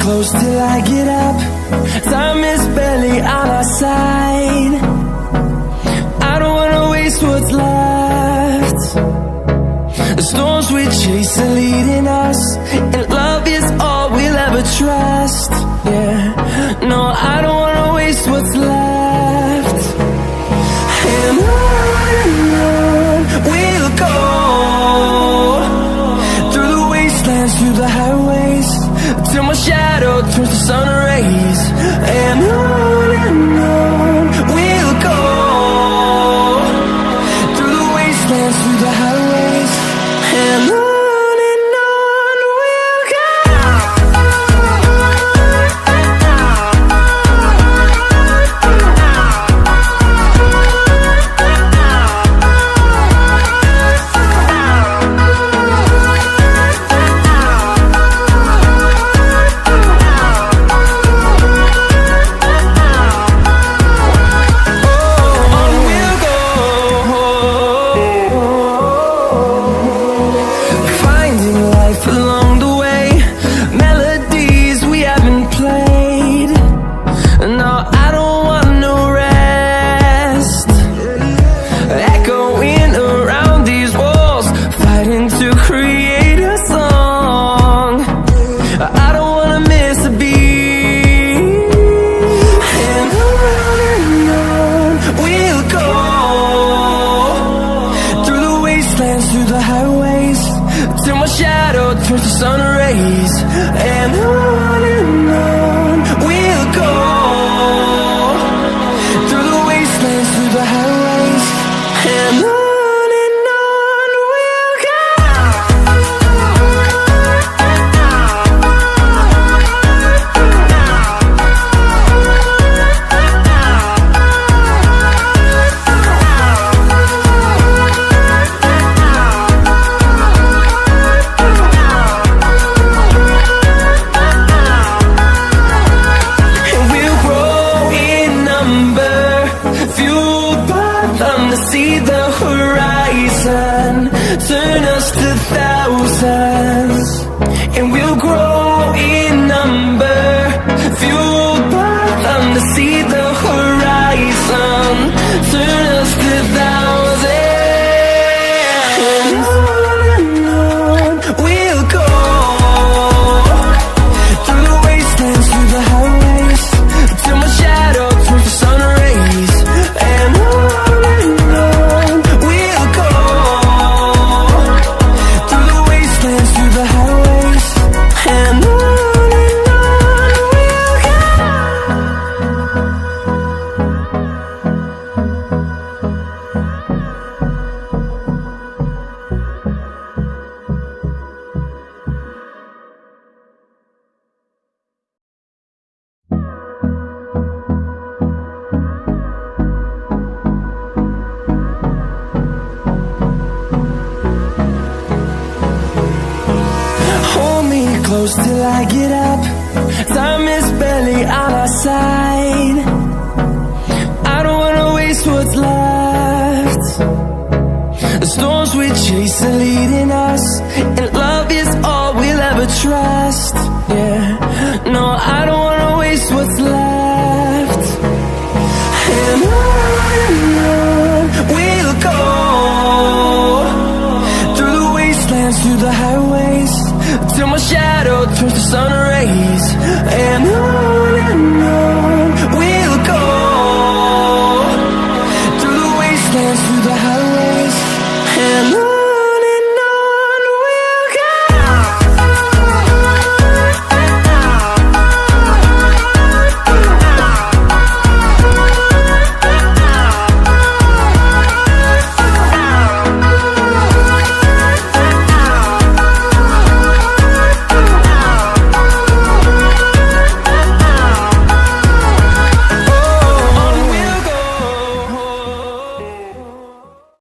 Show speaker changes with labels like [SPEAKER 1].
[SPEAKER 1] Close till I get up. Time is barely on our side. I don't wanna waste what's left. The storms we chase are leading us, and love is all we'll ever trust. Yeah, no, I don't wanna waste what's left. And on we'll go, through the wastelands, through the highways, till my shadow turns to sun rays. And on we'll go, through the wastelands, through the highways, and on we'll go. Through the highways, till my shadow turns to sun rays. And on we'll go, through the wastelands, through the highways, and on we'll go. See the horizon, turn us to thousands, and we'll grow in number, fueled by them to see the horizon, turn us to thousands. And on we'll go, through the wastelands, through the highways, till my shadow turns to sun rays. And close till I get up. Time is barely on our side. I don't wanna waste what's left. The storms we chase are leading us, and love is all we'll ever trust. Yeah, no, I don't wanna waste what's left. And on we'll go, through the wastelands, through the highways, till my shadow turns to sun rays. And on